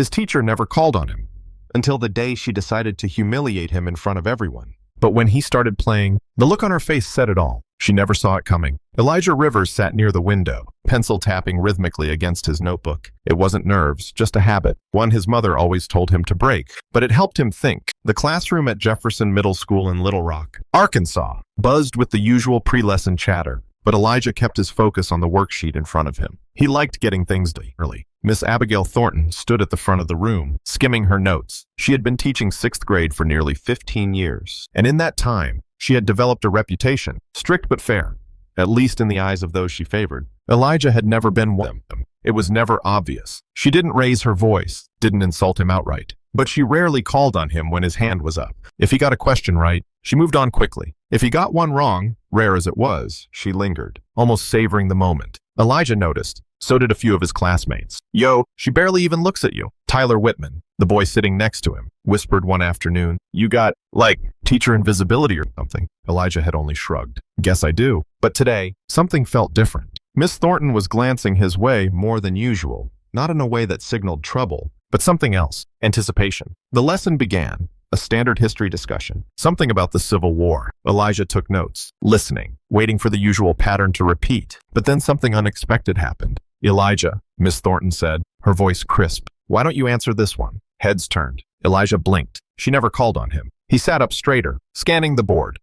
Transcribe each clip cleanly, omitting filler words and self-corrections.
His teacher never called on him, until the day she decided to humiliate him in front of everyone. But when he started playing, the look on her face said it all. She never saw it coming. Elijah Rivers sat near the window, pencil tapping rhythmically against his notebook. It wasn't nerves, just a habit, one his mother always told him to break, but it helped him think. The classroom at Jefferson Middle School in Little Rock, Arkansas, buzzed with the usual pre-lesson chatter, but Elijah kept his focus on the worksheet in front of him. He liked getting things done early. Miss Abigail Thornton stood at the front of the room, skimming her notes. She had been teaching 6th grade for nearly 15 years, and in that time, she had developed a reputation, strict but fair, at least in the eyes of those she favored. Elijah had never been one of them. It was never obvious. She didn't raise her voice, didn't insult him outright, but she rarely called on him when his hand was up. If he got a question right, she moved on quickly. If he got one wrong, rare as it was, she lingered, almost savoring the moment. Elijah noticed. So did a few of his classmates. "Yo, she barely even looks at you." Tyler Whitman, the boy sitting next to him, whispered one afternoon, "You got, like, teacher invisibility or something." Elijah had only shrugged. "Guess I do." But today, something felt different. Miss Thornton was glancing his way more than usual, not in a way that signaled trouble, but something else, anticipation. The lesson began. A standard history discussion. Something about the Civil War. Elijah took notes, listening, waiting for the usual pattern to repeat. But then something unexpected happened. "Elijah," Miss Thornton said, her voice crisp. "Why don't you answer this one?" Heads turned. Elijah blinked. She never called on him. He sat up straighter, scanning the board.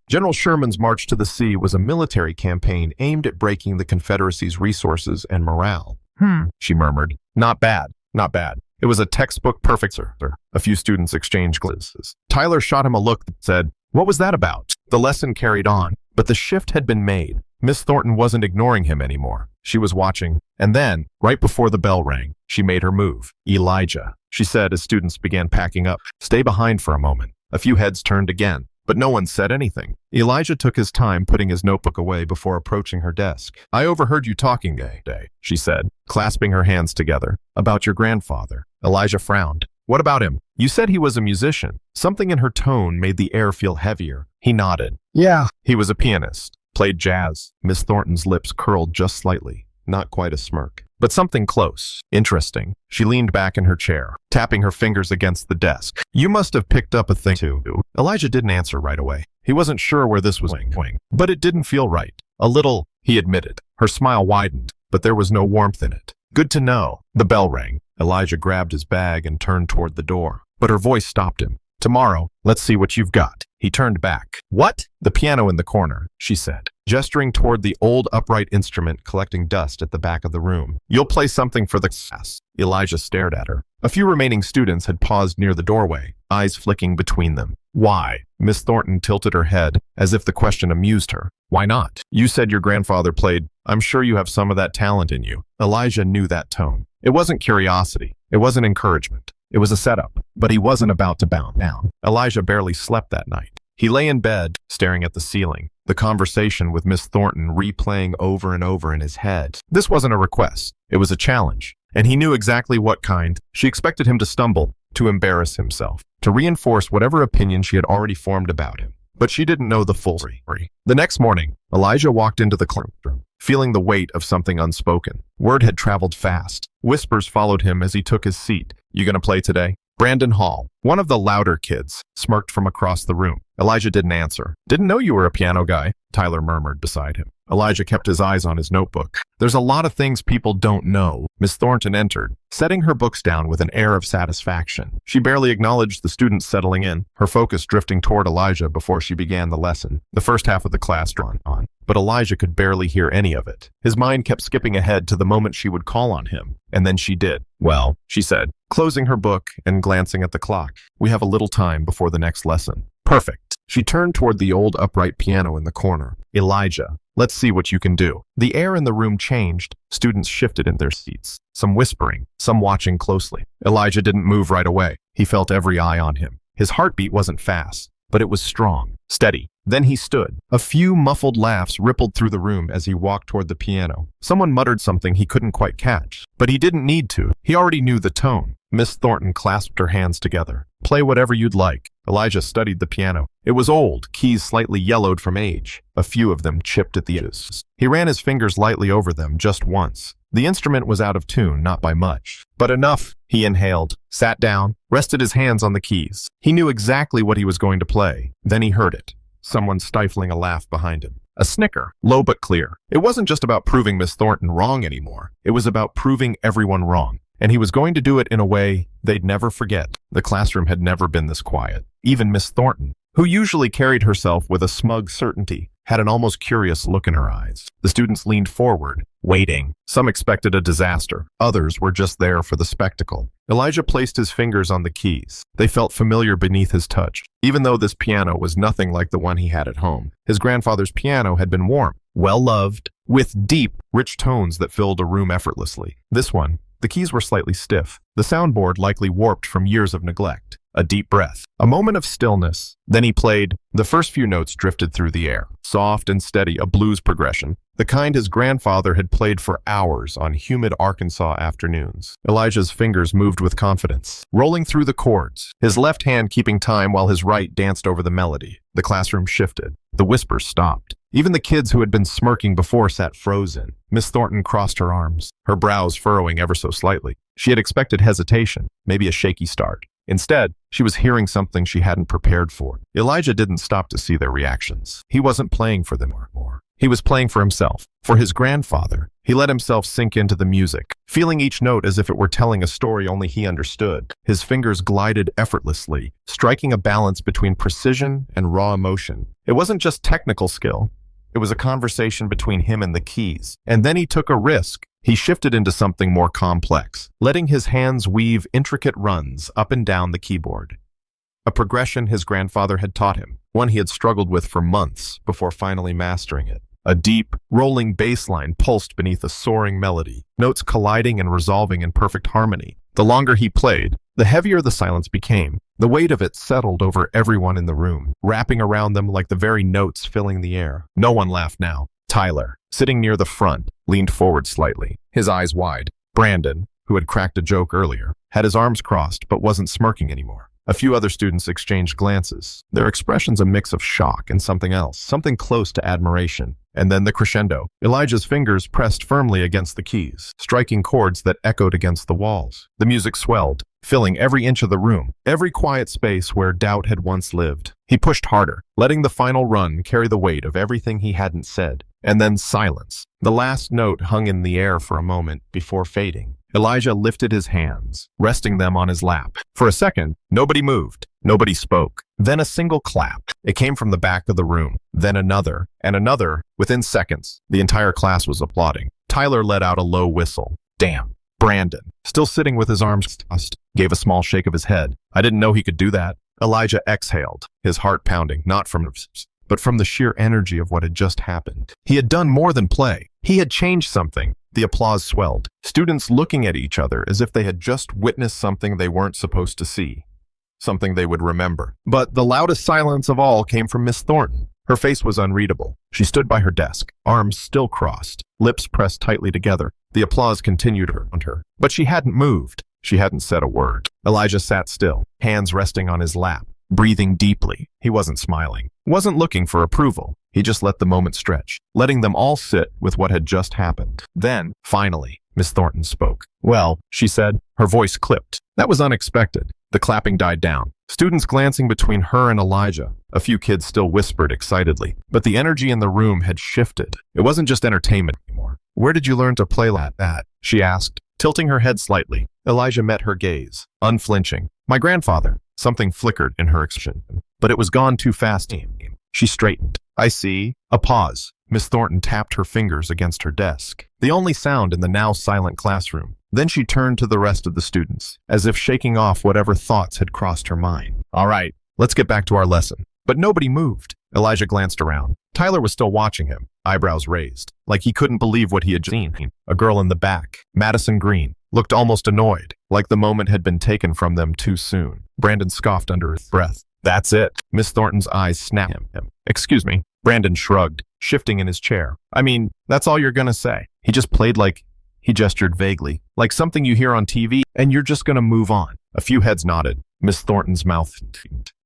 General Sherman's March to the Sea was a military campaign aimed at breaking the Confederacy's resources and morale. She murmured. Not bad, not bad. It was a textbook perfect, sir. A few students exchanged glances. Tyler shot him a look that said, "What was that about?" The lesson carried on, but the shift had been made. Miss Thornton wasn't ignoring him anymore. She was watching, and then, right before the bell rang, she made her move. "Elijah," she said as students began packing up. "Stay behind for a moment." A few heads turned again, but no one said anything. Elijah took his time putting his notebook away before approaching her desk. "I overheard you talking today," she said, clasping her hands together. "About your grandfather." Elijah frowned. "What about him? You said he was a musician." Something in her tone made the air feel heavier. He nodded. "Yeah, he was a pianist. Played jazz." Miss Thornton's lips curled just slightly, not quite a smirk, but something close. "Interesting." She leaned back in her chair, tapping her fingers against the desk. "You must have picked up a thing too." Elijah didn't answer right away. He wasn't sure where this was going, but it didn't feel right. "A little," he admitted. Her smile widened, but there was no warmth in it. "Good to know." The bell rang. Elijah grabbed his bag and turned toward the door, but her voice stopped him. "Tomorrow, let's see what you've got." He turned back. "What?" "The piano in the corner," she said, gesturing toward the old upright instrument collecting dust at the back of the room. "You'll play something for the class." Elijah stared at her. A few remaining students had paused near the doorway, eyes flicking between them. "Why?" Miss Thornton tilted her head, as if the question amused her. "Why not? You said your grandfather played. I'm sure you have some of that talent in you." Elijah knew that tone. It wasn't curiosity. It wasn't encouragement. It was a setup, but he wasn't about to bow down. Elijah barely slept that night. He lay in bed, staring at the ceiling, the conversation with Miss Thornton replaying over and over in his head. This wasn't a request. It was a challenge, and he knew exactly what kind. She expected him to stumble, to embarrass himself, to reinforce whatever opinion she had already formed about him. But she didn't know the full story. The next morning, Elijah walked into the classroom, feeling the weight of something unspoken. Word had traveled fast. Whispers followed him as he took his seat. "You gonna play today?" Brandon Hall, one of the louder kids, smirked from across the room. Elijah didn't answer. "Didn't know you were a piano guy," Tyler murmured beside him. Elijah kept his eyes on his notebook. "There's a lot of things people don't know." Miss Thornton entered, setting her books down with an air of satisfaction. She barely acknowledged the students settling in, her focus drifting toward Elijah before she began the lesson. The first half of the class drawn on, but Elijah could barely hear any of it. His mind kept skipping ahead to the moment she would call on him, and then she did. "Well," she said, closing her book and glancing at the clock. "We have a little time before the next lesson." "Perfect." She turned toward the old upright piano in the corner. "Elijah, let's see what you can do." The air in the room changed. Students shifted in their seats, some whispering, some watching closely. Elijah didn't move right away. He felt every eye on him. His heartbeat wasn't fast, but it was strong, steady. Then he stood. A few muffled laughs rippled through the room as he walked toward the piano. Someone muttered something he couldn't quite catch, but he didn't need to. He already knew the tone. Miss Thornton clasped her hands together. "Play whatever you'd like." Elijah studied the piano. It was old, keys slightly yellowed from age. A few of them chipped at the edges. He ran his fingers lightly over them just once, The instrument was out of tune, not by much. But enough, he inhaled, sat down, rested his hands on the keys. He knew exactly what he was going to play. Then he heard it. Someone stifling a laugh behind him. A snicker, low but clear. It wasn't just about proving Miss Thornton wrong anymore. It was about proving everyone wrong. And he was going to do it in a way they'd never forget. The classroom had never been this quiet. Even Miss Thornton, who usually carried herself with a smug certainty, had an almost curious look in her eyes. The students leaned forward, waiting. Some expected a disaster. Others were just there for the spectacle. Elijah placed his fingers on the keys. They felt familiar beneath his touch. Even though this piano was nothing like the one he had at home, his grandfather's piano had been warm, well-loved, with deep, rich tones that filled a room effortlessly. This one, the keys were slightly stiff, the soundboard likely warped from years of neglect. A deep breath. A moment of stillness. Then he played. The first few notes drifted through the air. Soft and steady, a blues progression. The kind his grandfather had played for hours on humid Arkansas afternoons. Elijah's fingers moved with confidence, rolling through the chords, his left hand keeping time while his right danced over the melody. The classroom shifted. The whispers stopped. Even the kids who had been smirking before sat frozen. Miss Thornton crossed her arms, her brows furrowing ever so slightly. She had expected hesitation, maybe a shaky start. Instead, she was hearing something she hadn't prepared for. Elijah didn't stop to see their reactions. He wasn't playing for them more. He was playing for himself, for his grandfather. He let himself sink into the music, feeling each note as if it were telling a story only he understood. His fingers glided effortlessly, striking a balance between precision and raw emotion. It wasn't just technical skill. It was a conversation between him and the keys. And then he took a risk. He shifted into something more complex, letting his hands weave intricate runs up and down the keyboard. A progression his grandfather had taught him, one he had struggled with for months before finally mastering it. A deep, rolling bass line pulsed beneath a soaring melody, notes colliding and resolving in perfect harmony. The longer he played, the heavier the silence became. The weight of it settled over everyone in the room, wrapping around them like the very notes filling the air. No one laughed now. Tyler, sitting near the front, leaned forward slightly, his eyes wide. Brandon, who had cracked a joke earlier, had his arms crossed but wasn't smirking anymore. A few other students exchanged glances, their expressions a mix of shock and something else, something close to admiration. And then the crescendo. Elijah's fingers pressed firmly against the keys, striking chords that echoed against the walls. The music swelled, filling every inch of the room, every quiet space where doubt had once lived. He pushed harder, letting the final run carry the weight of everything he hadn't said. And then silence. The last note hung in the air for a moment before fading. Elijah lifted his hands, resting them on his lap. For a second, nobody moved. Nobody spoke. Then a single clap. It came from the back of the room. Then another, and another. Within seconds, the entire class was applauding. Tyler let out a low whistle. Damn. Brandon, still sitting with his arms crossed, gave a small shake of his head. I didn't know he could do that. Elijah exhaled, his heart pounding, not from but from the sheer energy of what had just happened. He had done more than play. He had changed something. The applause swelled, students looking at each other as if they had just witnessed something they weren't supposed to see, something they would remember. But the loudest silence of all came from Miss Thornton. Her face was unreadable. She stood by her desk, arms still crossed, lips pressed tightly together. The applause continued around her, but she hadn't moved. She hadn't said a word. Elijah sat still, hands resting on his lap, breathing deeply. He wasn't smiling, wasn't looking for approval. He just let the moment stretch, letting them all sit with what had just happened. Then, finally, Miss Thornton spoke. Well, she said, her voice clipped. That was unexpected. The clapping died down. Students glancing between her and Elijah. A few kids still whispered excitedly, but the energy in the room had shifted. It wasn't just entertainment anymore. Where did you learn to play like that? She asked, tilting her head slightly. Elijah met her gaze, unflinching. My grandfather. Something flickered in her expression, but it was gone too fast. She straightened. I see. A pause. Miss Thornton tapped her fingers against her desk, the only sound in the now silent classroom. Then she turned to the rest of the students, as if shaking off whatever thoughts had crossed her mind. All right, let's get back to our lesson. But nobody moved. Elijah glanced around. Tyler was still watching him, eyebrows raised, like he couldn't believe what he had seen. A girl in the back, Madison Green, looked almost annoyed, like the moment had been taken from them too soon. Brandon scoffed under his breath. That's it. Miss Thornton's eyes snapped at him. Excuse me. Brandon shrugged, shifting in his chair. I mean, that's all you're gonna say. He just played like, he gestured vaguely, like something you hear on TV, and you're just gonna move on. A few heads nodded. Miss Thornton's mouth.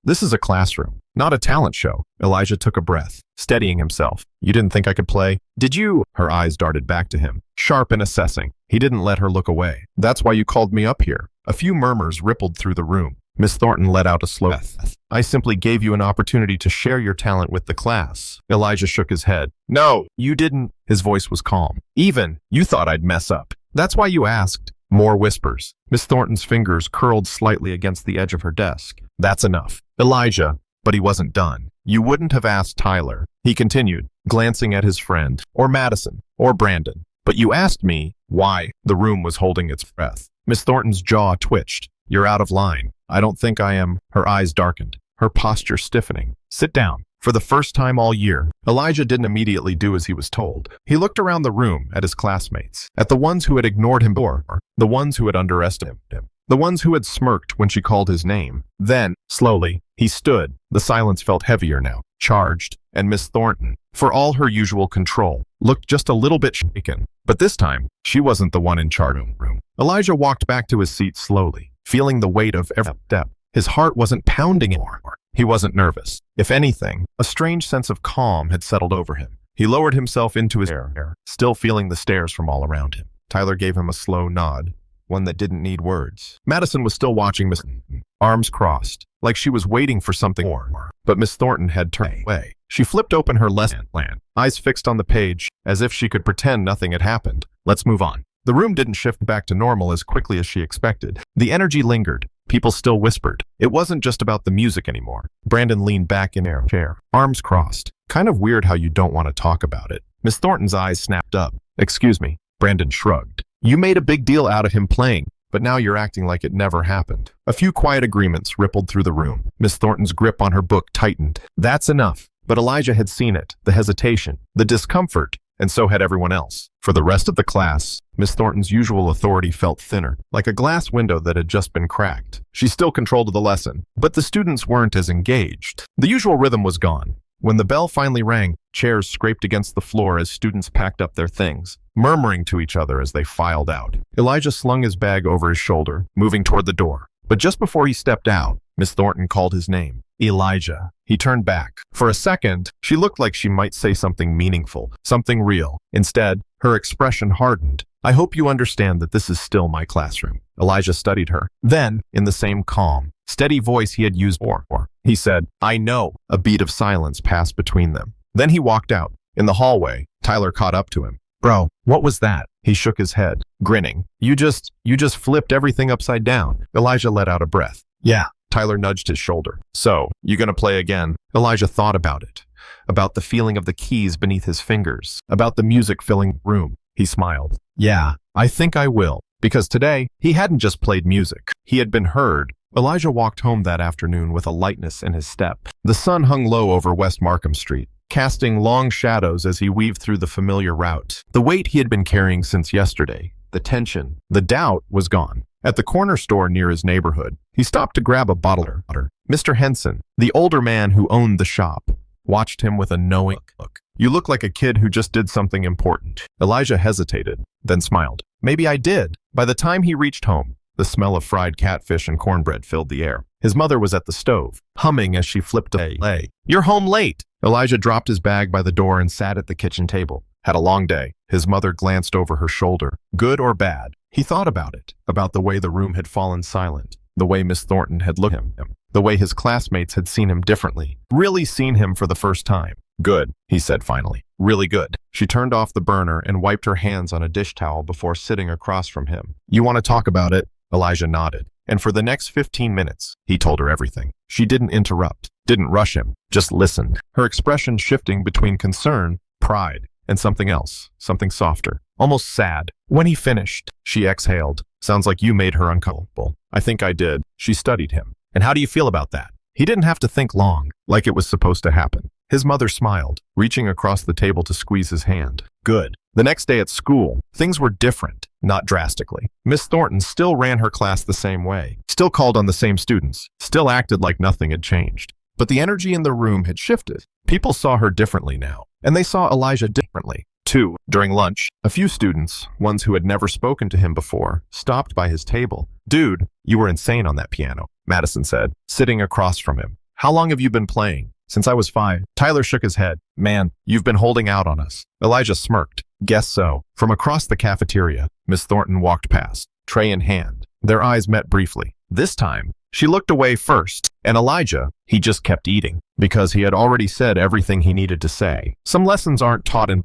This is a classroom, not a talent show. Elijah took a breath, steadying himself. You didn't think I could play? Did you? Her eyes darted back to him, sharp and assessing. He didn't let her look away. That's why you called me up here. A few murmurs rippled through the room. Miss Thornton let out a slow breath. I simply gave you an opportunity to share your talent with the class. Elijah shook his head. No, you didn't. His voice was calm. You thought I'd mess up. That's why you asked. More whispers. Miss Thornton's fingers curled slightly against the edge of her desk. That's enough. Elijah. But he wasn't done. You wouldn't have asked Tyler. He continued, glancing at his friend, or Madison, or Brandon. But you asked me why. The room was holding its breath. Miss Thornton's jaw twitched. You're out of line. I don't think I am. Her eyes darkened, her posture stiffening. Sit down. For the first time all year, Elijah didn't immediately do as he was told. He looked around the room at his classmates, at the ones who had ignored him before, the ones who had underestimated him, the ones who had smirked when she called his name. Then, slowly, he stood. The silence felt heavier now, charged, and Miss Thornton, for all her usual control, looked just a little bit shaken. But this time, she wasn't the one in charge of the room. Elijah walked back to his seat slowly, feeling the weight of every step. His heart wasn't pounding anymore. He wasn't nervous. If anything, a strange sense of calm had settled over him. He lowered himself into his chair, still feeling the stares from all around him. Tyler gave him a slow nod, one that didn't need words. Madison was still watching Miss Thornton, arms crossed, like she was waiting for something more. But Miss Thornton had turned away. She flipped open her lesson plan, eyes fixed on the page, as if she could pretend nothing had happened. Let's move on. The room didn't shift back to normal as quickly as she expected. The energy lingered. People still whispered. It wasn't just about the music anymore. Brandon leaned back in her chair, arms crossed. Kind of weird how you don't want to talk about it. Miss Thornton's eyes snapped up. Excuse me. Brandon shrugged. You made a big deal out of him playing, but now you're acting like it never happened. A few quiet agreements rippled through the room. Miss Thornton's grip on her book tightened. That's enough. But Elijah had seen it, the hesitation, the discomfort, and so had everyone else. For the rest of the class, Miss Thornton's usual authority felt thinner, like a glass window that had just been cracked. She still controlled the lesson, but the students weren't as engaged. The usual rhythm was gone. When the bell finally rang, chairs scraped against the floor as students packed up their things, murmuring to each other as they filed out. Elijah slung his bag over his shoulder, moving toward the door. But just before he stepped out, Miss Thornton called his name. Elijah. He turned back. For a second, she looked like she might say something meaningful, something real. Instead, her expression hardened. I hope you understand that this is still my classroom. Elijah studied her. Then, in the same calm, steady voice he had used before, he said, I know. A beat of silence passed between them. Then he walked out. In the hallway, Tyler caught up to him. Bro, what was that? He shook his head, grinning. You just flipped everything upside down. Elijah let out a breath. Yeah. Tyler nudged his shoulder. So, you gonna play again? Elijah thought about it. About the feeling of the keys beneath his fingers. About the music filling the room. He smiled. Yeah, I think I will. Because today, he hadn't just played music. He had been heard. Elijah walked home that afternoon with a lightness in his step. The sun hung low over West Markham Street, casting long shadows as he weaved through the familiar route. The weight he had been carrying since yesterday, the tension, the doubt was gone. At the corner store near his neighborhood, he stopped to grab a bottle of water. Mr. Henson, the older man who owned the shop, watched him with a knowing look. You look like a kid who just did something important. Elijah hesitated, then smiled. Maybe I did. By the time he reached home, the smell of fried catfish and cornbread filled the air. His mother was at the stove, humming as she flipped away. You're home late. Elijah dropped his bag by the door and sat at the kitchen table. Had a long day. His mother glanced over her shoulder. Good or bad? He thought about it, about the way the room had fallen silent, the way Miss Thornton had looked at him, the way his classmates had seen him differently, really seen him for the first time. Good, he said finally. Really good. She turned off the burner and wiped her hands on a dish towel before sitting across from him. You want to talk about it? Elijah nodded. And for the next 15 minutes, he told her everything. She didn't interrupt, didn't rush him, just listened, her expression shifting between concern, pride, and something else, something softer, almost sad. When he finished, she exhaled. Sounds like you made her uncomfortable. I think I did. She studied him. And how do you feel about that? He didn't have to think long, like it was supposed to happen. His mother smiled, reaching across the table to squeeze his hand. Good. The next day at school, things were different, not drastically. Miss Thornton still ran her class the same way, still called on the same students, still acted like nothing had changed. But the energy in the room had shifted. People saw her differently now, and they saw Elijah differently. Too, during lunch, a few students, ones who had never spoken to him before, stopped by his table. Dude, you were insane on that piano, Madison said, sitting across from him. How long have you been playing? Since I was 5. Tyler shook his head. Man, you've been holding out on us. Elijah smirked. Guess so. From across the cafeteria, Miss Thornton walked past, tray in hand. Their eyes met briefly. This time, she looked away first, and Elijah, he just kept eating, because he had already said everything he needed to say. Some lessons aren't taught in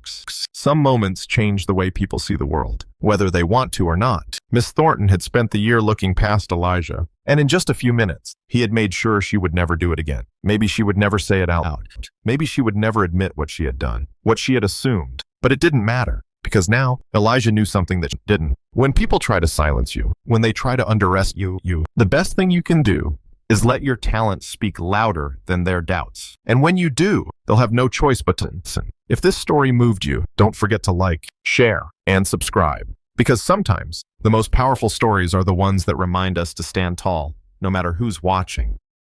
some moments change the way people see the world, whether they want to or not. Miss Thornton had spent the year looking past Elijah, and in just a few minutes, he had made sure she would never do it again. Maybe she would never say it out loud. Maybe she would never admit what she had done, what she had assumed. But it didn't matter, because now Elijah knew something that she didn't. When people try to silence you, when they try to underestimate you, the best thing you can do is let your talent speak louder than their doubts. And when you do, they'll have no choice but to listen. If this story moved you, don't forget to like, share, and subscribe. Because sometimes, the most powerful stories are the ones that remind us to stand tall, no matter who's watching.